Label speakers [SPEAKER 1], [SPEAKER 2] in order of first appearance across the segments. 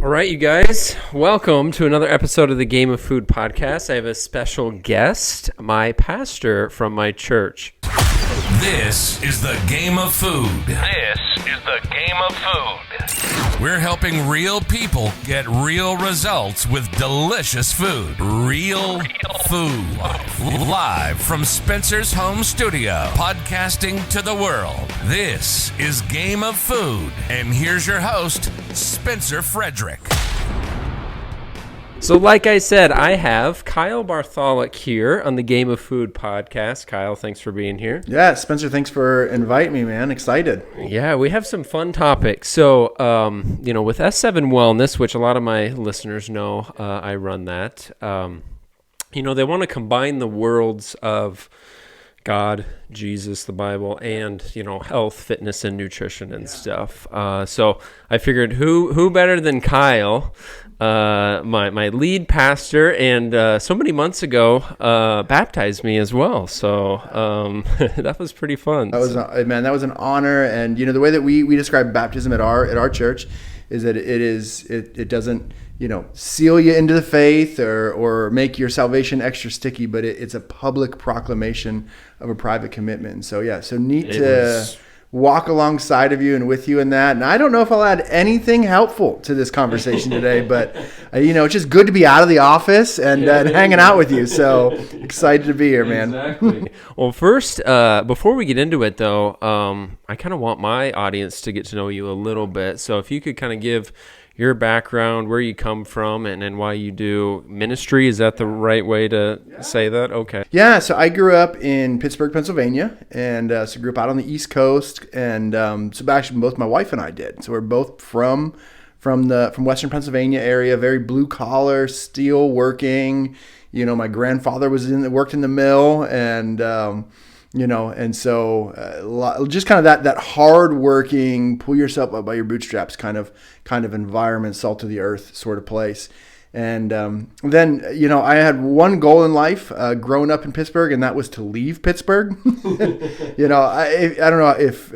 [SPEAKER 1] All right, you guys, welcome to another episode of the Game of Food podcast. I have a special guest, my pastor from my church.
[SPEAKER 2] This is the Game of Food. This is the Game of Food. We're helping real people get real results with delicious food. Real food. Live from Spencer's home studio, podcasting to the world. This is Game of Food. And here's your host, Spencer Frederick.
[SPEAKER 1] So like I said, I have Kyle Bartholic here on the Game of Food podcast. Kyle, thanks for being here.
[SPEAKER 3] Yeah, Spencer, thanks for inviting me, man. Excited.
[SPEAKER 1] Yeah, we have some fun topics. So, with S7 Wellness, which a lot of my listeners know, I run that. They want to combine the worlds of God, Jesus, the Bible, and, health, fitness, and nutrition and stuff. So I figured who better than Kyle, my lead pastor, and so many months ago baptized me as well. So that was pretty fun.
[SPEAKER 3] That was an honor. And, the way that we describe baptism at our church is that it doesn't, seal you into the faith or make your salvation extra sticky, but it's a public proclamation of a private commitment. And so, so neat to walk alongside of you and with you in that. And I don't know if I'll add anything helpful to this conversation today, but, it's just good to be out of the office and hanging out with you. So excited to be here, man.
[SPEAKER 1] Exactly. Well, first, before we get into it, though, I kind of want my audience to get to know you a little bit. So if you could kind of give your background, where you come from, and why you do ministry. Is that the right way to say that? Okay.
[SPEAKER 3] Yeah, so I grew up in Pittsburgh, Pennsylvania, and so grew up out on the East Coast, and so actually both my wife and I did. So we're both from Western Pennsylvania area, very blue collar, steel working. My grandfather worked in the mill, and and so just kind of that hard working, pull yourself up by your bootstraps kind of environment, salt of the earth sort of place. And then, I had one goal in life growing up in Pittsburgh, and that was to leave Pittsburgh. I don't know if,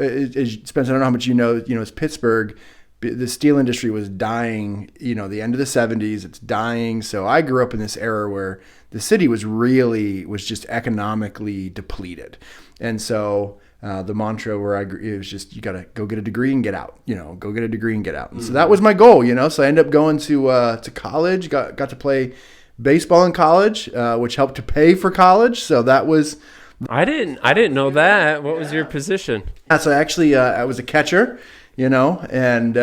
[SPEAKER 3] Spencer, I don't know how much it's Pittsburgh. The steel industry was dying, the end of the 70s, it's dying. So I grew up in this era where the city was just economically depleted. And so the mantra it was just, you got to go get a degree and get out, go get a degree and get out. And so that was my goal, so I ended up going to college, got to play baseball in college, which helped to pay for college. So that was...
[SPEAKER 1] I didn't know that. What was your position?
[SPEAKER 3] So actually, I was a catcher. And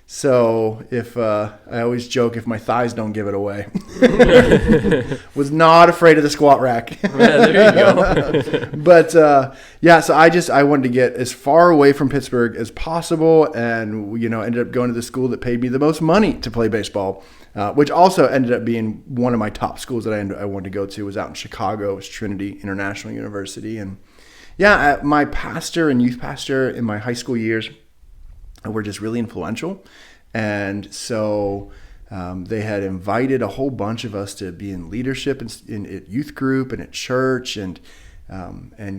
[SPEAKER 3] so if I always joke if my thighs don't give it away. Was not afraid of the squat rack.
[SPEAKER 1] Yeah, there you go.
[SPEAKER 3] But so I wanted to get as far away from Pittsburgh as possible, and ended up going to the school that paid me the most money to play baseball, which also ended up being one of my top schools that I wanted to go to. Was out in Chicago. It was Trinity International University, and my pastor and youth pastor in my high school years were just really influential. And so they had invited a whole bunch of us to be in leadership in youth group and at church. And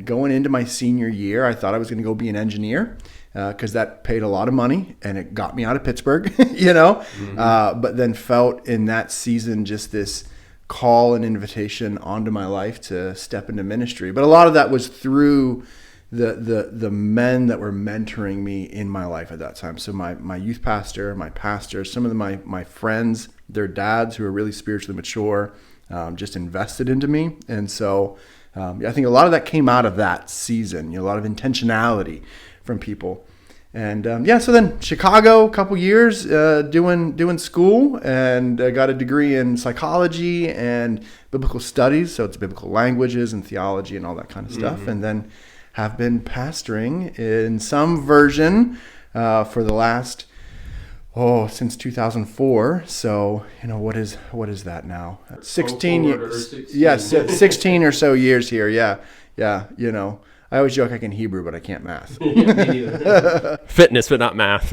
[SPEAKER 3] going into my senior year, I thought I was going to go be an engineer because that paid a lot of money and it got me out of Pittsburgh, but then felt in that season just this call and invitation onto my life to step into ministry. But a lot of that was through the men that were mentoring me in my life at that time. So my youth pastor, my pastor, some of my friends, their dads who are really spiritually mature, just invested into me. And so I think a lot of that came out of that season, a lot of intentionality from people. And so then Chicago, a couple years doing school, and got a degree in psychology and biblical studies. So it's biblical languages and theology and all that kind of stuff. Mm-hmm. And then have been pastoring in some version for the last since 2004. So what is that now? 16 years. Yes, 16 or so years here. Yeah. I always joke I can Hebrew, but I can't math.
[SPEAKER 1] Fitness, but not math.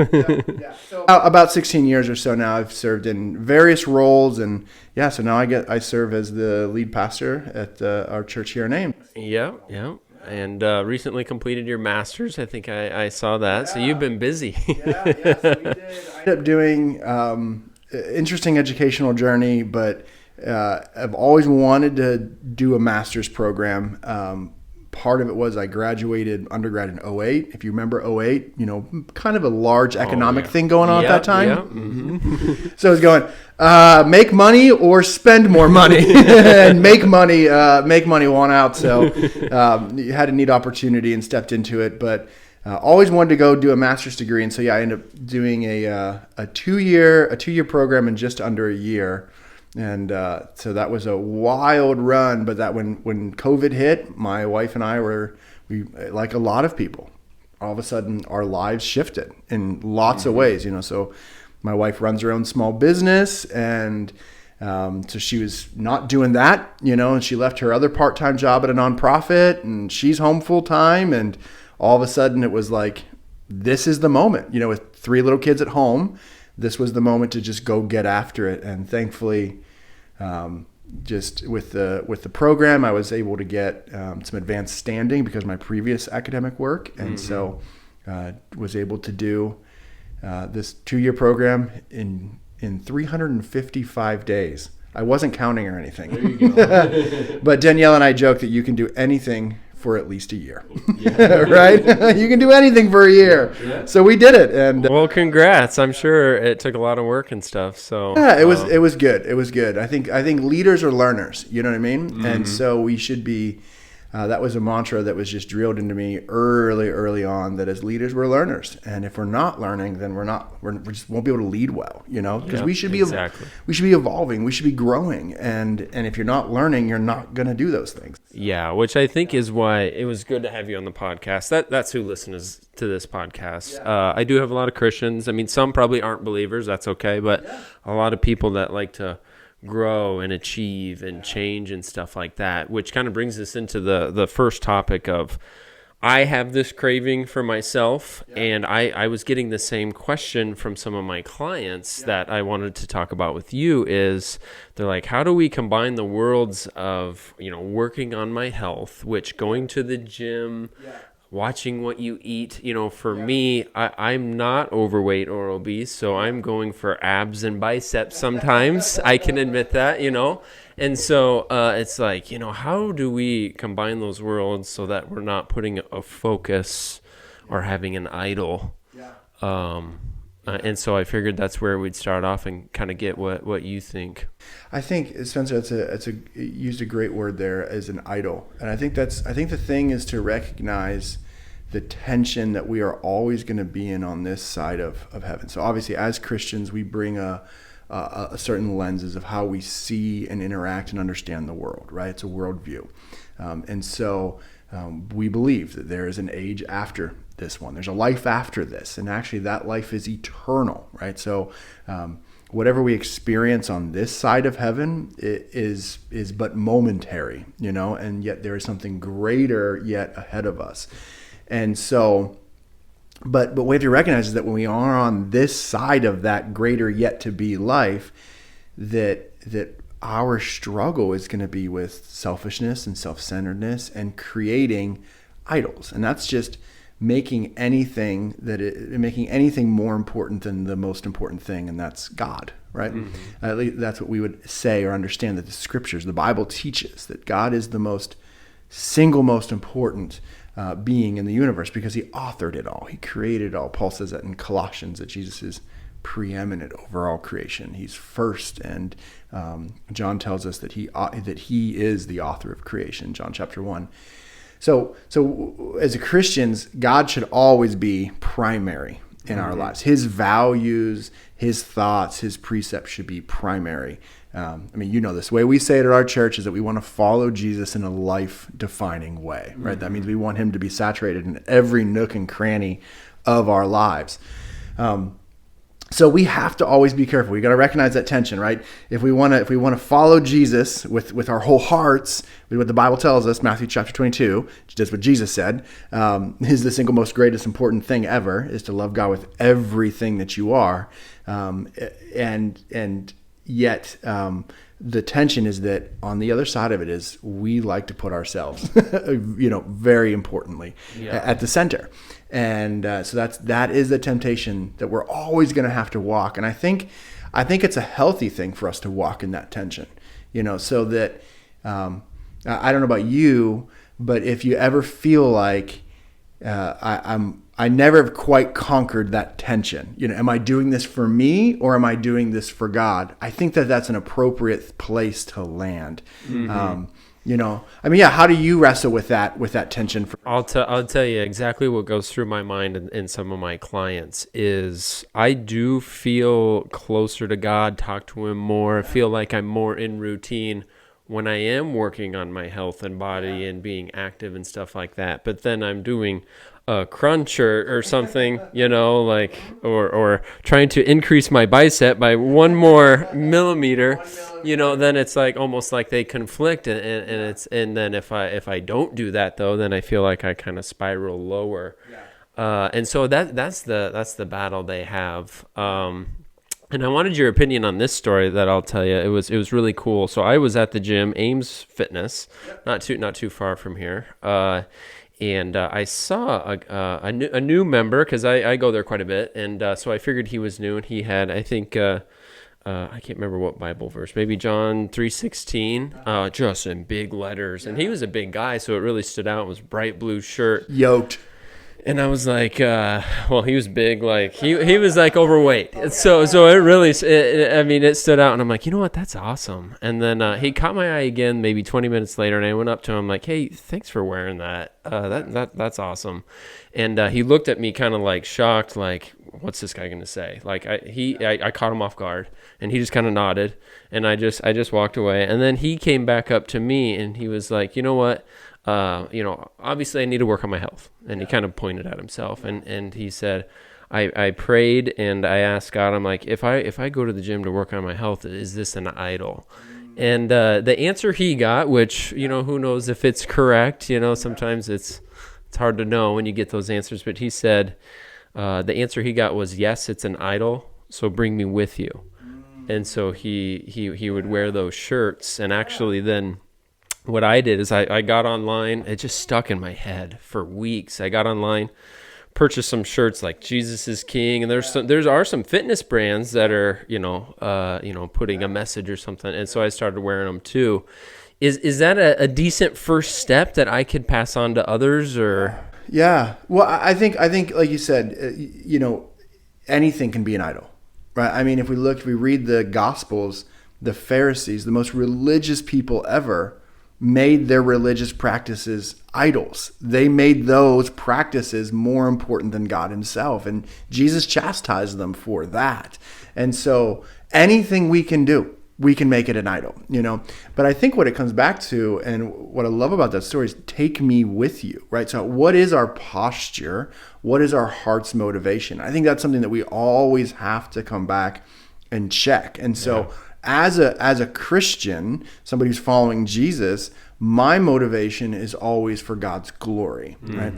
[SPEAKER 3] So about 16 years or so now, I've served in various roles, and so now I serve as the lead pastor at our church here in Ames.
[SPEAKER 1] Yeah. and recently completed your master's. I think I saw that. So you've been busy.
[SPEAKER 3] So we did. I ended up doing interesting educational journey, but I've always wanted to do a master's program. Part of it was I graduated undergrad in '08. If you remember '08, kind of a large economic thing going on at that time.
[SPEAKER 1] Yeah. Mm-hmm.
[SPEAKER 3] So I was going, make money or spend more money, and make money won out. So you had a neat opportunity and stepped into it, but always wanted to go do a master's degree. And so I ended up doing a two-year program in just under a year. And so that was a wild run, but that when COVID hit, my wife and I we like a lot of people, all of a sudden our lives shifted in lots of ways, So my wife runs her own small business, and so she was not doing that, and she left her other part-time job at a nonprofit, and she's home full-time, and all of a sudden it was like, this is the moment, with 3 little kids at home. This was the moment to just go get after it. And thankfully, just with the program, I was able to get some advanced standing because of my previous academic work. And so was able to do this 2-year program in 355 days. I wasn't counting or anything. There you go. But Danielle and I joke that you can do anything for at least a year. Right? You can do anything for a year. Yeah. So we did it. And
[SPEAKER 1] well, congrats. I'm sure it took a lot of work and stuff. So
[SPEAKER 3] yeah, it was good. It was good. I think leaders are learners, you know what I mean? Mm-hmm. And so we should be that was a mantra that was just drilled into me early on, that as leaders we're learners, and if we're not learning, then we just won't be able to lead well, because we should be evolving, we should be growing, and if you're not learning, you're not going to do those things.
[SPEAKER 1] Yeah, which I think is why it was good to have you on the podcast. That's who listens to this podcast. Yeah. I do have a lot of Christians. I mean, some probably aren't believers. That's okay, but a lot of people that like to grow and achieve and change and stuff like that, which kind of brings us into the first topic of, I have this craving for myself, and I was getting the same question from some of my clients that I wanted to talk about with you. Is they're like, how do we combine the worlds of working on my health, which going to the gym, watching what you eat, for me, I'm not overweight or obese, so I'm going for abs and biceps sometimes. I can admit that, And so it's like, how do we combine those worlds so that we're not putting a focus or having an idol? And so I figured that's where we'd start off and kind of get what you think.
[SPEAKER 3] I think, Spencer, you used a great word there, as an idol. And I think the thing is to recognize the tension that we are always going to be in on this side of heaven. So obviously as Christians, we bring a certain lenses of how we see and interact and understand the world, right? It's a worldview. And so we believe that there is an age after this one. There's a life after this. And actually that life is eternal, right? So whatever we experience on this side of heaven is but momentary, and yet there is something greater yet ahead of us. And so, but what we have to recognize is that when we are on this side of that greater yet to be life, that our struggle is going to be with selfishness and self-centeredness and creating idols. And that's just making anything more important than the most important thing, and that's God, right? Mm-hmm. At least that's what we would say or understand, that the scriptures, the Bible teaches that God is the single most important being in the universe, because he authored it all. He created it all. Paul says that in Colossians, that Jesus is preeminent over all creation. He's first, and John tells us that he is the author of creation, John chapter 1. So as Christians, God should always be primary in our lives. His values, his thoughts, his precepts should be primary. This way we say it at our church is that we want to follow Jesus in a life-defining way, right? Mm-hmm. That means we want him to be saturated in every nook and cranny of our lives. So we have to always be careful. We got to recognize that tension, right? If we want to follow Jesus with our whole hearts, with what the Bible tells us, Matthew chapter 22, which is what Jesus said, is the single most greatest important thing ever, is to love God with everything that you are, and yet the tension is that on the other side of it is we like to put ourselves, very importantly at the center. And so that is a temptation that we're always going to have to walk. And I think it's a healthy thing for us to walk in that tension, so that I don't know about you, but if you ever feel like I never have quite conquered that tension. Am I doing this for me or am I doing this for God? I think that's an appropriate place to land. How do you wrestle with that tension?
[SPEAKER 1] I'll tell you exactly what goes through my mind in some of my clients is I do feel closer to God, talk to him more, feel like I'm more in routine when I am working on my health and body and being active and stuff like that. But then I'm doing a crunch or something, or trying to increase my bicep by one more millimeter, then it's like almost like they conflict, and then if I don't do that though, then I feel like I kind of spiral lower, and so that's the battle they have. And I wanted your opinion on this story that I'll tell you. It was really cool. So I was at the gym, Ames Fitness, not too far from here. And I saw a new member because I go there quite a bit, and so I figured he was new, and he had, I think, I can't remember what Bible verse, maybe John 3:16, just in big letters, and he was a big guy, so it really stood out. It was bright blue shirt,
[SPEAKER 3] yoked.
[SPEAKER 1] And I was like, he was big, like he was like overweight. So it really, it stood out. And I'm like, you know what? That's awesome. And then he caught my eye again, maybe 20 minutes later. And I went up to him like, hey, thanks for wearing that. That's awesome. And he looked at me kind of like shocked, like, what's this guy going to say? Like I caught him off guard, and he just kind of nodded, and I just walked away. And then he came back up to me and he was like, you know what? Obviously I need to work on my health. And he kind of pointed at himself, and he said, I prayed and I asked God, I'm like, if I go to the gym to work on my health, is this an idol? And the answer he got, which, who knows if it's correct, sometimes it's hard to know when you get those answers, but he said, the answer he got was, yes, it's an idol, so bring me with you. And so he would wear those shirts, and actually then what I did is I got online. It just stuck in my head for weeks. I got online, purchased some shirts like Jesus is King, and there are some fitness brands that are putting a message or something, and so I started wearing them too. Is that a decent first step that I could pass on to others, or?
[SPEAKER 3] Yeah, well, I think like you said, anything can be an idol, right? I mean, if we read the Gospels, the Pharisees, the most religious people ever, made their religious practices idols. They made those practices more important than God himself. And Jesus chastised them for that. And so anything we can do, we can make it an idol, But I think what it comes back to, and what I love about that story, is take me with you, right? So what is our posture? What is our heart's motivation? I think that's something that we always have to come back and check. And so as a Christian, somebody who's following Jesus, my motivation is always for God's glory, right?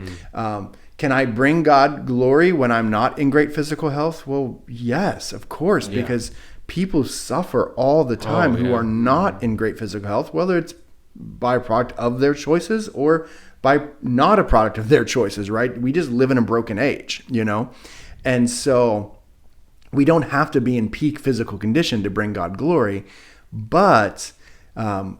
[SPEAKER 3] Can I bring God glory when I'm not in great physical health? Well, yes, of course, because people suffer all the time who are not in great physical health, whether it's by a product of their choices or by not a product of their choices, right? We just live in a broken age, And so we don't have to be in peak physical condition to bring God glory, but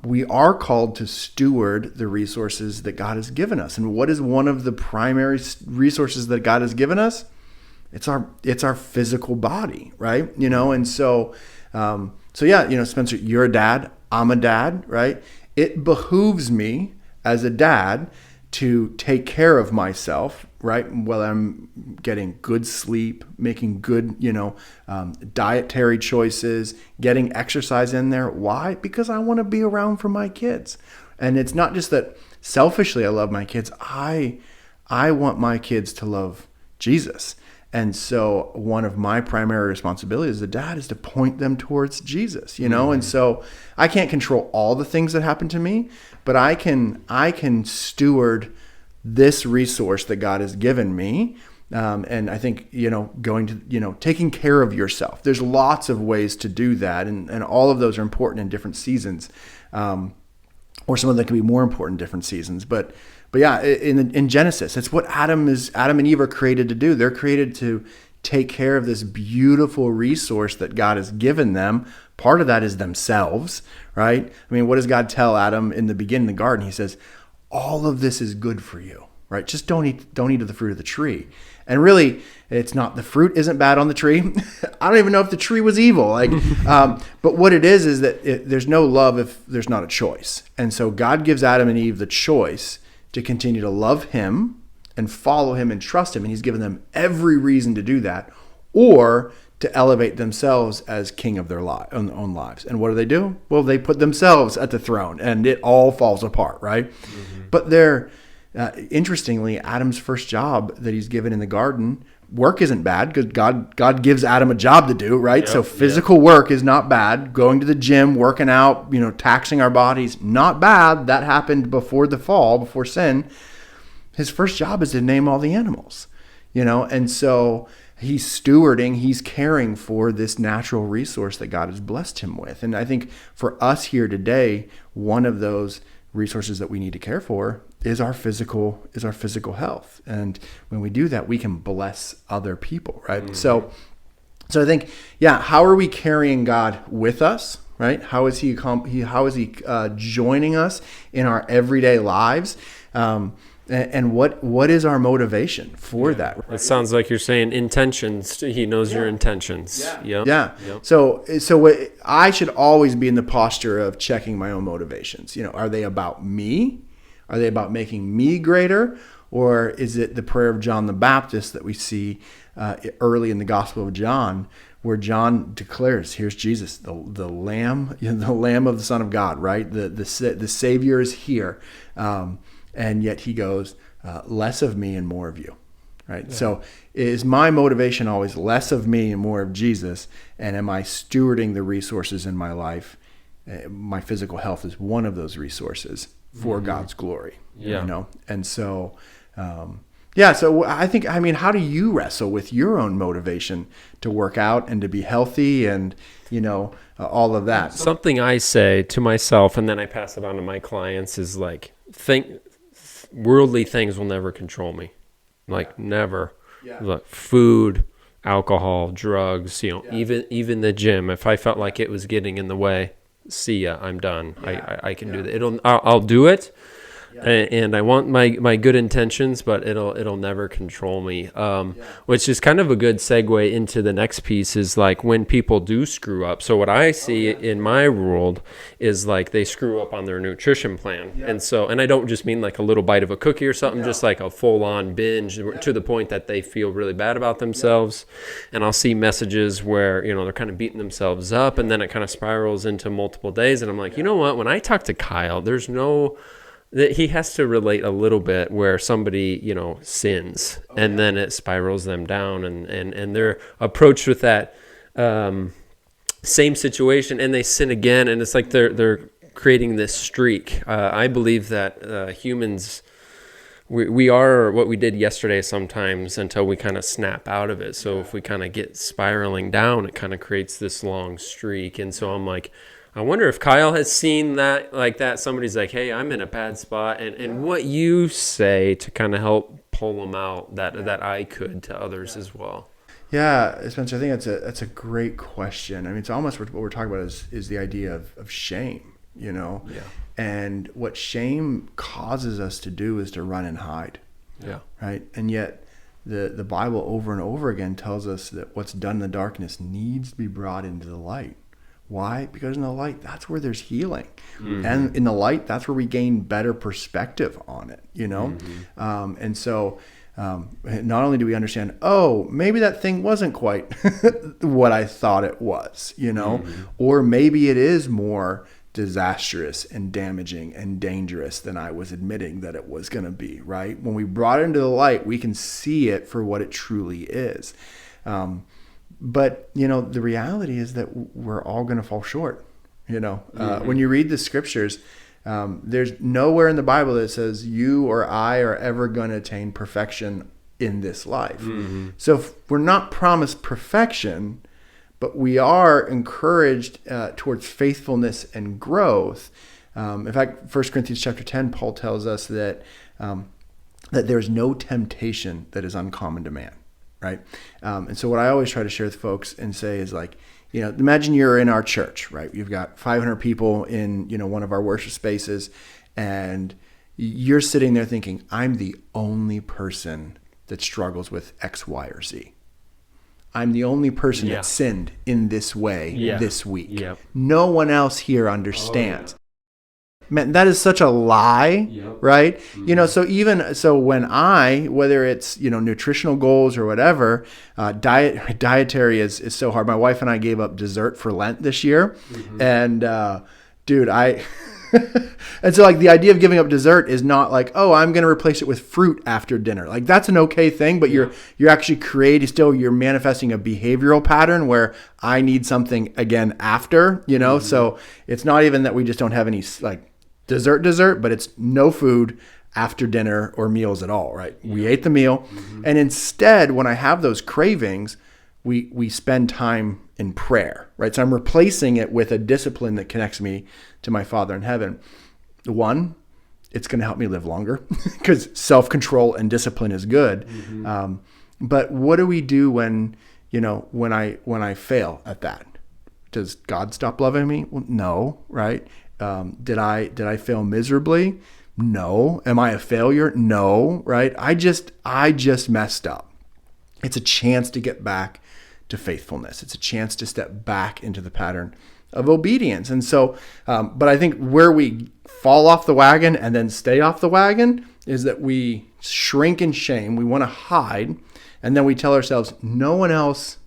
[SPEAKER 3] we are called to steward the resources that God has given us. And what is one of the primary resources that God has given us? It's our physical body, right? And so Spencer, you're a dad, I'm a dad, right? It behooves me as a dad to take care of myself, right? While I'm getting good sleep, making good, dietary choices, getting exercise in there. Why? Because I want to be around for my kids. And it's not just that selfishly I love my kids. I want my kids to love Jesus. And so one of my primary responsibilities as a dad is to point them towards Jesus, And so I can't control all the things that happen to me, but I can steward this resource that God has given me And I think, going to, taking care of yourself. There's lots of ways to do that. And all of those are important in different seasons. Or some of them can be more important in different seasons. But yeah, in Genesis, it's what Adam and Eve are created to do. They're created to take care of this beautiful resource that God has given them. Part of that is themselves, right? I mean, what does God tell Adam in the beginning of the garden? He says, all of this is good for you, right? Just don't eat of the fruit of the tree. And really, it's not, the fruit isn't bad on the tree. I don't even know if the tree was evil. But what it is that there's no love if there's not a choice. And so God gives Adam and Eve the choice to continue to love him and follow him and trust him. And he's given them every reason to do that, or to elevate themselves as king of their own lives. And what do? Well, they put themselves at the throne, and it all falls apart, right? Mm-hmm. But interestingly, Adam's first job that he's given in the garden, work isn't bad because God gives Adam a job to do, right? Yep, so physical work is not bad. Going to the gym, working out, taxing our bodies, not bad. That happened before the fall, before sin. His first job is to name all the animals, and so he's stewarding, he's caring for this natural resource that God has blessed him with. And I think for us here today, one of those resources that we need to care for is our physical health. And when we do that, we can bless other people, right? Mm-hmm. So I think, how are we carrying God with us, right? How is he joining us in our everyday lives? And what is our motivation for that?
[SPEAKER 1] It sounds like you're saying intentions. He knows your intentions.
[SPEAKER 3] Yeah. So I should always be in the posture of checking my own motivations. Are they about me? Are they about making me greater? Or is it the prayer of John the Baptist that we see early in the Gospel of John, where John declares, "Here's Jesus, the Lamb, the Lamb of the Son of God." Right, the Savior is here. And yet he goes, less of me and more of you, right? Yeah. So is my motivation always less of me and more of Jesus? And am I stewarding the resources in my life? My physical health is one of those resources for God's glory, And so, so I think, how do you wrestle with your own motivation to work out and to be healthy and, all of that?
[SPEAKER 1] Something I say to myself, and then I pass it on to my clients, is worldly things will never control me. Never. Yeah. Look, food, alcohol, drugs, even the gym. If I felt like it was getting in the way, see ya, I'm done. Yeah. I can do that. I'll do it. Yeah. And I want my good intentions, but it'll never control me. Which is kind of a good segue into the next piece, is when people do screw up. So what I see in my world is they screw up on their nutrition plan. Yeah. And I don't just mean a little bite of a cookie or something, just a full on binge to the point that they feel really bad about themselves. And I'll see messages where, they're kind of beating themselves up, and then it kind of spirals into multiple days. And I'm like, you know what? When I talk to Kyle, there's no... that he has to relate a little bit where somebody, sins, and then it spirals them down, and they're approached with that same situation, and they sin again, and it's like they're creating this streak. I believe that humans, we are what we did yesterday sometimes until we kind of snap out of it. So if we kind of get spiraling down, it kind of creates this long streak. And so I'm like, I wonder if Kyle has seen that like that. Somebody's like, hey, I'm in a bad spot. And what you say to kind of help pull them out that I could to others as well.
[SPEAKER 3] Yeah, Spencer, I think that's a great question. I mean, it's almost what we're talking about is the idea of shame, Yeah. And what shame causes us to do is to run and hide.
[SPEAKER 1] Yeah.
[SPEAKER 3] Right? And yet the Bible over and over again tells us that what's done in the darkness needs to be brought into the light. Why? Because in the light, that's where there's healing. Mm-hmm. And in the light, that's where we gain better perspective on it, Mm-hmm. And so not only do we understand, maybe that thing wasn't quite what I thought it was, Mm-hmm. Or maybe it is more disastrous and damaging and dangerous than I was admitting that it was going to be, right? When we brought it into the light, we can see it for what it truly is. But, the reality is that we're all going to fall short, Mm-hmm. When you read the scriptures, there's nowhere in the Bible that says you or I are ever going to attain perfection in this life. So if we're not promised perfection, but we are encouraged towards faithfulness and growth. In fact, 1 Corinthians chapter 10, Paul tells us that there's no temptation that is uncommon to man, right? And so what I always try to share with folks and say is like, imagine you're in our church, right? You've got 500 people in, one of our worship spaces, and you're sitting there thinking, I'm the only person that struggles with X, Y, or Z. I'm the only person that sinned in this way this week.
[SPEAKER 1] Yep.
[SPEAKER 3] No one else here understands. Man, that is such a lie, right? So when whether it's, nutritional goals or whatever, dietary is so hard. My wife and I gave up dessert for Lent this year. And, dude, and so like the idea of giving up dessert is not like, oh, I'm going to replace it with fruit after dinner. Like that's an okay thing, but you're actually you're manifesting a behavioral pattern where I need something again after, so it's not even that we just don't have any like dessert, but it's no food after dinner or meals at all, right? We ate the meal. And instead, when I have those cravings, we spend time in prayer, right? So I'm replacing it with a discipline that connects me to my Father in heaven. One, it's going to help me live longer because self-control and discipline is good. But what do we do when I fail at that? Does God stop loving me? Well, no, right? Did I fail miserably? No. Am I a failure? No, right? I just messed up. It's a chance to get back to faithfulness. It's a chance to step back into the pattern of obedience. And so, but I think where we fall off the wagon and then stay off the wagon is that we shrink in shame. We want to hide. And then we tell ourselves, no one else,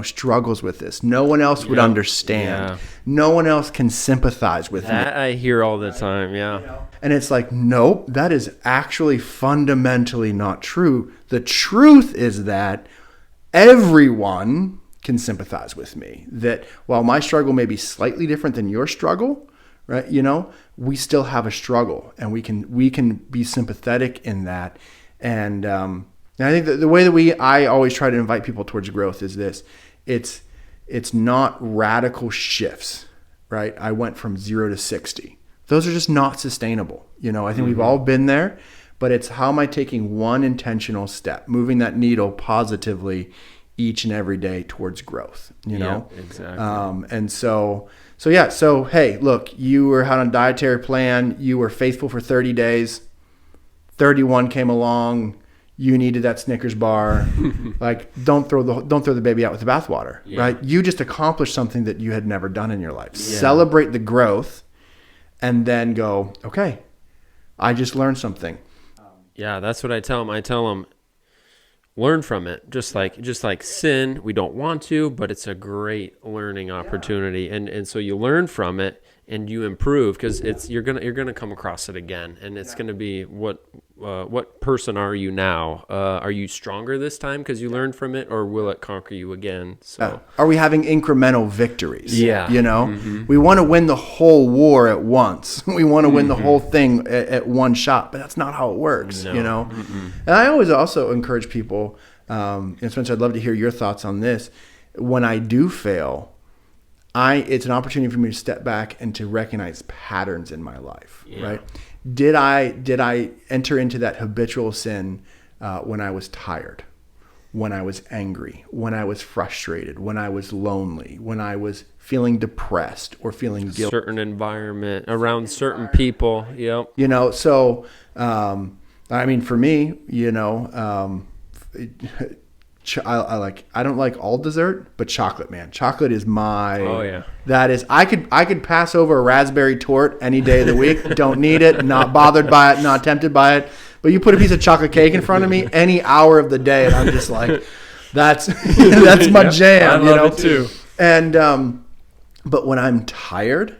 [SPEAKER 3] struggles with this. No one else would understand.
[SPEAKER 1] Yeah.
[SPEAKER 3] No one else can sympathize with
[SPEAKER 1] That
[SPEAKER 3] me.
[SPEAKER 1] I hear all the time. Yeah.
[SPEAKER 3] And it's like, nope, that is actually fundamentally not true. The truth is that everyone can sympathize with me. That while my struggle may be slightly different than your struggle, right? We still have a struggle, and we can be sympathetic in that. And I think that the way that I always try to invite people towards growth is this: it's not radical shifts, right? I went from 0 to 60. Those are just not sustainable. I think we've all been there, but it's how am I taking one intentional step, moving that needle positively each and every day towards growth,
[SPEAKER 1] Yeah, exactly.
[SPEAKER 3] And so hey, look, you were on a dietary plan, you were faithful for 30 days, 31 came along, you needed that Snickers bar. Like, don't throw the baby out with the bathwater, right? You just accomplished something that you had never done in your life. Celebrate the growth, and then go, okay, I just learned something.
[SPEAKER 1] Yeah, that's what I tell them. I tell them, learn from it. Just like sin, we don't want to, but it's a great learning opportunity. And so you learn from it and you improve, because you're gonna come across it again, and it's gonna be what person are you now? Are you stronger this time because you learned from it, or will it conquer you again? So
[SPEAKER 3] are we having incremental victories?
[SPEAKER 1] Yeah.
[SPEAKER 3] We want to win the whole war at once. We want to win the whole thing at one shot, but that's not how it works.
[SPEAKER 1] No.
[SPEAKER 3] And I always also encourage people, and Spencer, I'd love to hear your thoughts on this. When I do fail, it's an opportunity for me to step back and to recognize patterns in my life, right? Did I enter into that habitual sin when I was tired, when I was angry, when I was frustrated, when I was lonely, when I was feeling depressed or feeling guilty? Certain
[SPEAKER 1] environment, around certain people. Yep.
[SPEAKER 3] So for me, I don't like all dessert, but chocolate, man. Chocolate is that is, I could pass over a raspberry torte any day of the week. Don't need it, not bothered by it, not tempted by it. But you put a piece of chocolate cake in front of me any hour of the day, and I'm just like, that's my jam.
[SPEAKER 1] I love it too.
[SPEAKER 3] And but when I'm tired,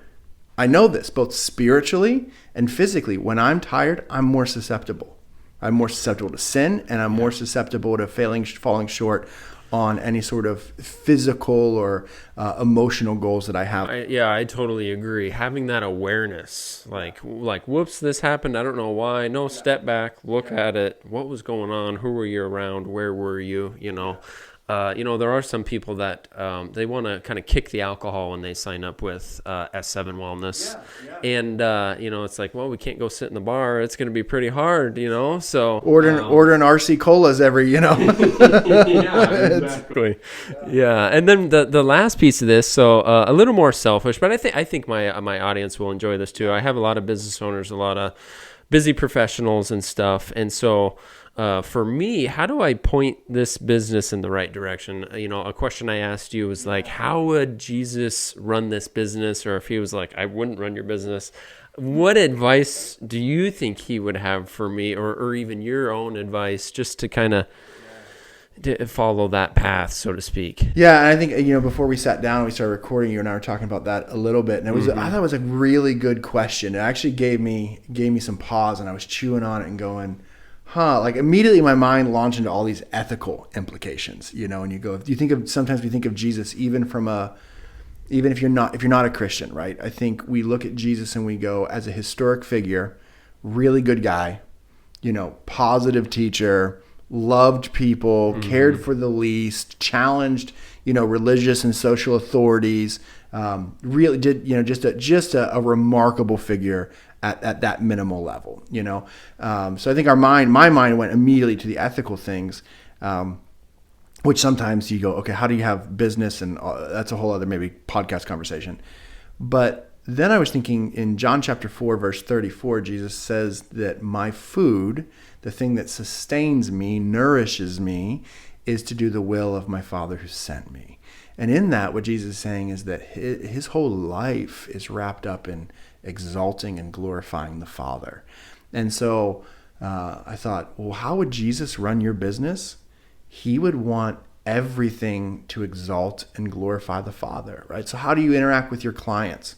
[SPEAKER 3] I know this both spiritually and physically. When I'm tired, I'm more susceptible. I'm more susceptible to sin, and I'm more susceptible to falling short on any sort of physical or emotional goals that I have.
[SPEAKER 1] I totally agree. Having that awareness, like, whoops, this happened. I don't know why. No, step back, look at it. What was going on? Who were you around? Where were you? There are some people that they want to kind of kick the alcohol when they sign up with S7 Wellness. And, it's like, well, we can't go sit in the bar. It's going to be pretty hard, so.
[SPEAKER 3] Ordering RC Colas every,
[SPEAKER 1] Yeah, exactly. Yeah. And then the last piece of this, so a little more selfish, but I think my audience will enjoy this too. I have a lot of business owners, a lot of busy professionals and stuff. And so, for me, how do I point this business in the right direction? A question I asked you was like, how would Jesus run this business? Or if he was like, I wouldn't run your business, what advice do you think he would have for me, or even your own advice, just to kind of follow that path, so to speak?
[SPEAKER 3] Yeah, and I think before we sat down, we started recording. You and I were talking about that a little bit, and it was I thought it was a really good question. It actually gave me some pause, and I was chewing on it and going, like immediately my mind launched into all these ethical implications, and sometimes we think of Jesus even if you're not a Christian, right? I think we look at Jesus and we go, as a historic figure, really good guy, positive teacher, loved people, cared for the least, challenged, religious and social authorities, really did, just a remarkable figure at that minimal level, So I think my mind went immediately to the ethical things, which sometimes you go, okay, how do you have business? And that's a whole other maybe podcast conversation. But then I was thinking in John chapter 4, verse 34, Jesus says that my food, the thing that sustains me, nourishes me, is to do the will of my Father who sent me. And in that, what Jesus is saying is that his whole life is wrapped up in exalting and glorifying the Father. And so I thought, well, how would Jesus run your business? He would want everything to exalt and glorify the Father, right? So how do you interact with your clients?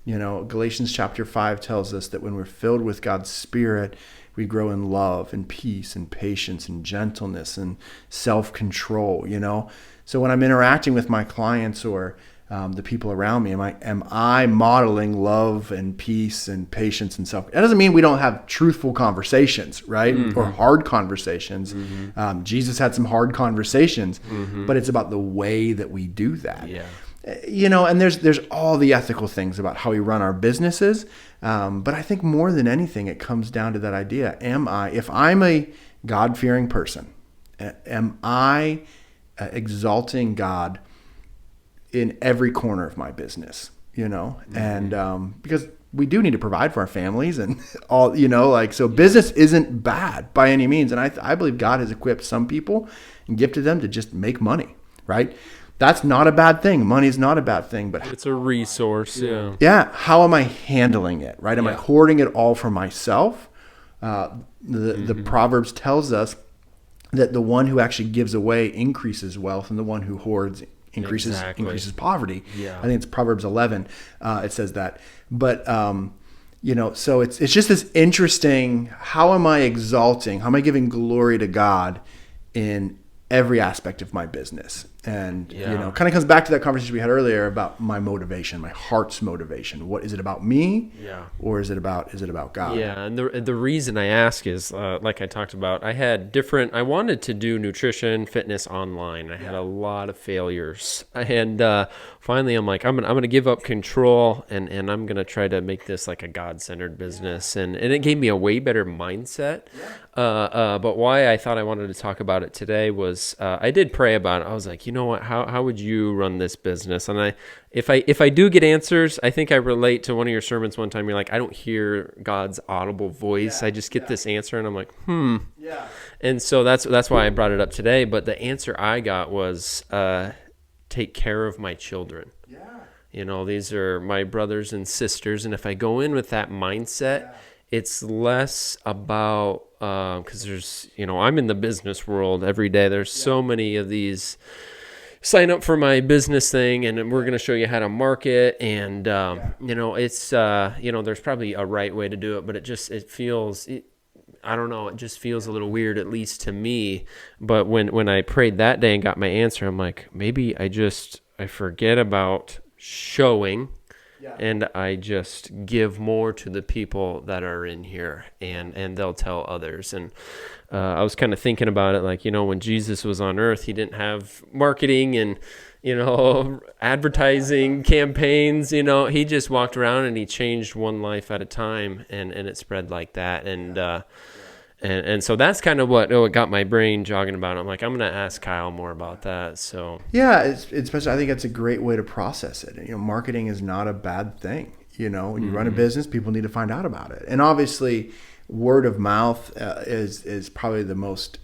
[SPEAKER 3] Galatians chapter 5 tells us that when we're filled with God's Spirit, we grow in love and peace and patience and gentleness and self-control, So when I'm interacting with my clients or the people around me, am I modeling love and peace and patience and self? That doesn't mean we don't have truthful conversations, right? Or hard conversations. Jesus had some hard conversations, but it's about the way that we do that.
[SPEAKER 1] Yeah.
[SPEAKER 3] And there's all the ethical things about how we run our businesses. But I think more than anything, it comes down to that idea. If I'm a God-fearing person, am I exalting God in every corner of my business, and because we do need to provide for our families and all, so business isn't bad by any means. And I believe God has equipped some people and gifted them to just make money, right? That's not a bad thing. Money is not a bad thing, but
[SPEAKER 1] it's a resource. Yeah.
[SPEAKER 3] Yeah. How am I handling it, right? Am I hoarding it all for myself? The Proverbs tells us that the one who actually gives away increases wealth, and the one who hoards increases poverty.
[SPEAKER 1] Yeah.
[SPEAKER 3] I think it's Proverbs 11. It says that. But so it's just this interesting. How am I exalting? How am I giving glory to God in every aspect of my business? And kind of comes back to that conversation we had earlier about my motivation, my heart's motivation. What is it about me?
[SPEAKER 1] Yeah.
[SPEAKER 3] Or is it about God?
[SPEAKER 1] Yeah, and the reason I ask is, like I talked about, I wanted to do nutrition, fitness online. I had a lot of failures, and finally I'm like, I'm gonna give up control, and I'm gonna try to make this like a God-centered business, and it gave me a way better mindset. But why I thought I wanted to talk about it today was I did pray about it. I was like, you know what? How would you run this business? And if I do get answers, I think I relate to one of your sermons one time. You're like, I don't hear God's audible voice. I just get this answer, and I'm like, Yeah. And so that's why I brought it up today. But the answer I got was, take care of my children. Yeah. These are my brothers and sisters, and if I go in with that mindset, it's less about because there's I'm in the business world every day. There's so many of these. Sign up for my business thing, and we're going to show you how to market. And, it's, there's probably a right way to do it, but it feels I don't know, it just feels a little weird, at least to me. But when I prayed that day and got my answer, I'm like, maybe I forget about showing. Yeah. And I just give more to the people that are in here, and they'll tell others. And I was kind of thinking about it, like, when Jesus was on earth, he didn't have marketing and, advertising campaigns. He just walked around and he changed one life at a time, and it spread like that. And so that's kind of what got my brain jogging about it. I'm like, I'm going to ask Kyle more about that. So
[SPEAKER 3] yeah, especially I think that's a great way to process it. Marketing is not a bad thing. When you run a business, people need to find out about it. And obviously, word of mouth is probably the most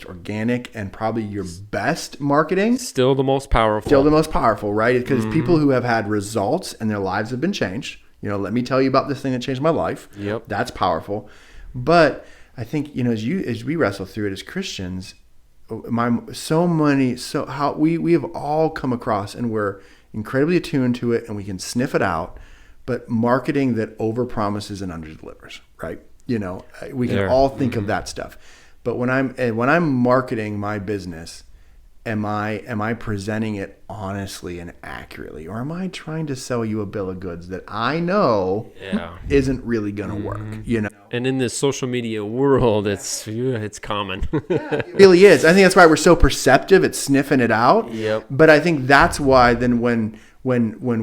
[SPEAKER 3] organic and probably your best marketing.
[SPEAKER 1] Still the most powerful, right? Because people who have had results and their lives have been changed. Let me tell you about this thing that changed my life. Yep,
[SPEAKER 3] that's powerful. But I think as we wrestle through it as Christians, we have all come across, and we're incredibly attuned to it, and we can sniff it out. But marketing that overpromises and underdelivers, right? We can all think of that stuff. But when I'm marketing my business, am I presenting it honestly and accurately, or am I trying to sell you a bill of goods that I know isn't really going to work?
[SPEAKER 1] And in this social media world, it's common.
[SPEAKER 3] It really is. I think that's why we're so perceptive at sniffing it out.
[SPEAKER 1] Yep.
[SPEAKER 3] But I think that's why then when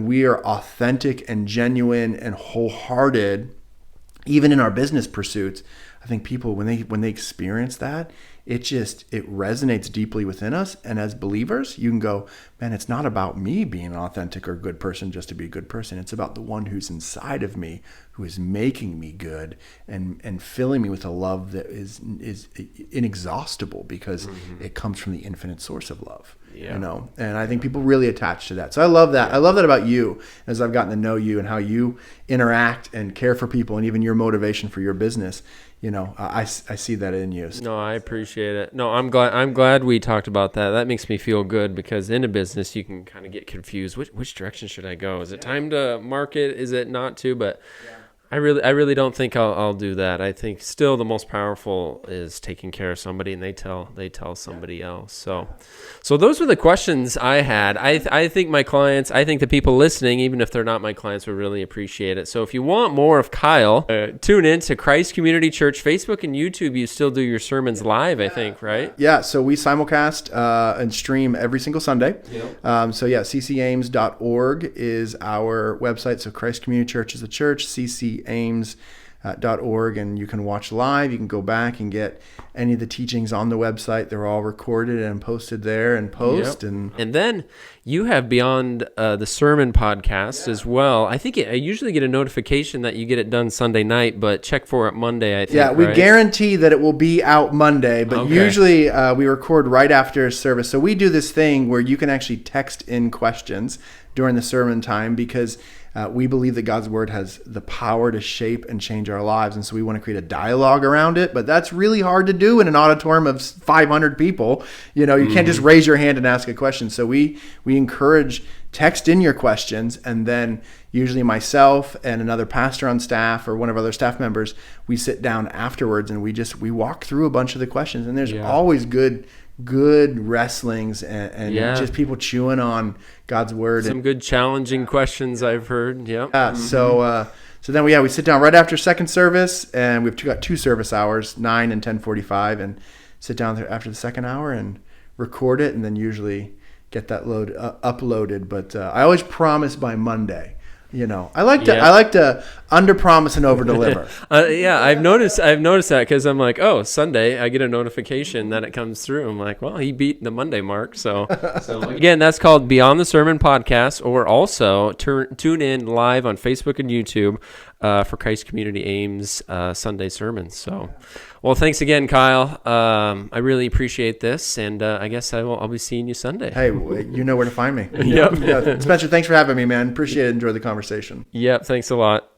[SPEAKER 3] we are authentic and genuine and wholehearted, even in our business pursuits, I think people, when they experience that, it resonates deeply within us. And as believers, you can go, man, it's not about me being an authentic or good person just to be a good person. It's about the one who's inside of me, who is making me good and filling me with a love that is inexhaustible because it comes from the infinite source of love. Yeah. And I think people really attach to that. So I love that. I love that about you as I've gotten to know you and how you interact and care for people, and even your motivation for your business. I see that in you.
[SPEAKER 1] No, I appreciate it. No, I'm glad we talked about that. That makes me feel good, because in a business you can kind of get confused. Which direction should I go? Is it time to market? Is it not to? But I really don't think I'll do that. I think still the most powerful is taking care of somebody, and they tell somebody else. So those were the questions I had. I think my clients, I think the people listening, even if they're not my clients, would really appreciate it. So if you want more of Kyle, tune in to Christ Community Church, Facebook and YouTube. You still do your sermons live, I think, right?
[SPEAKER 3] Yeah. So we simulcast and stream every single Sunday. Yep. CCAmes.org is our website. So Christ Community Church is a church. CCAmes.org, and you can watch live. You can go back and get any of the teachings on the website. They're all recorded and posted there and post. Yep.
[SPEAKER 1] And then you have Beyond the Sermon podcast as well. I think I usually get a notification that you get it done Sunday night, but check for it Monday, I think.
[SPEAKER 3] Yeah, we guarantee that it will be out Monday, but usually we record right after service. So we do this thing where you can actually text in questions during the sermon time, because we believe that God's word has the power to shape and change our lives. And so we want to create a dialogue around it, but that's really hard to do in an auditorium of 500 people. You can't just raise your hand and ask a question. So we encourage text in your questions, and then usually myself and another pastor on staff or one of our other staff members, we sit down afterwards and we walk through a bunch of the questions, and there's always good wrestlings and just people chewing on God's word.
[SPEAKER 1] Some good challenging questions I've heard. Yep.
[SPEAKER 3] Yeah. So then we sit down right after second service, and we've got 2 service hours, 9 and 10:45, and sit down there after the second hour and record it, and then usually get that uploaded. But I always promise by Monday. I like to under-promise and over-deliver.
[SPEAKER 1] I've noticed that, because I'm like, oh, Sunday, I get a notification that it comes through. I'm like, well, he beat the Monday mark. So again, that's called Beyond the Sermon podcast, or also tune in live on Facebook and YouTube for Christ Community Ames Sunday sermons. So, well, thanks again, Kyle. I really appreciate this, and I guess I'll be seeing you Sunday.
[SPEAKER 3] Hey, you know where to find me.
[SPEAKER 1] Yep.
[SPEAKER 3] Spencer, thanks for having me, man. Appreciate it. Enjoy the conversation.
[SPEAKER 1] Yep. Thanks a lot.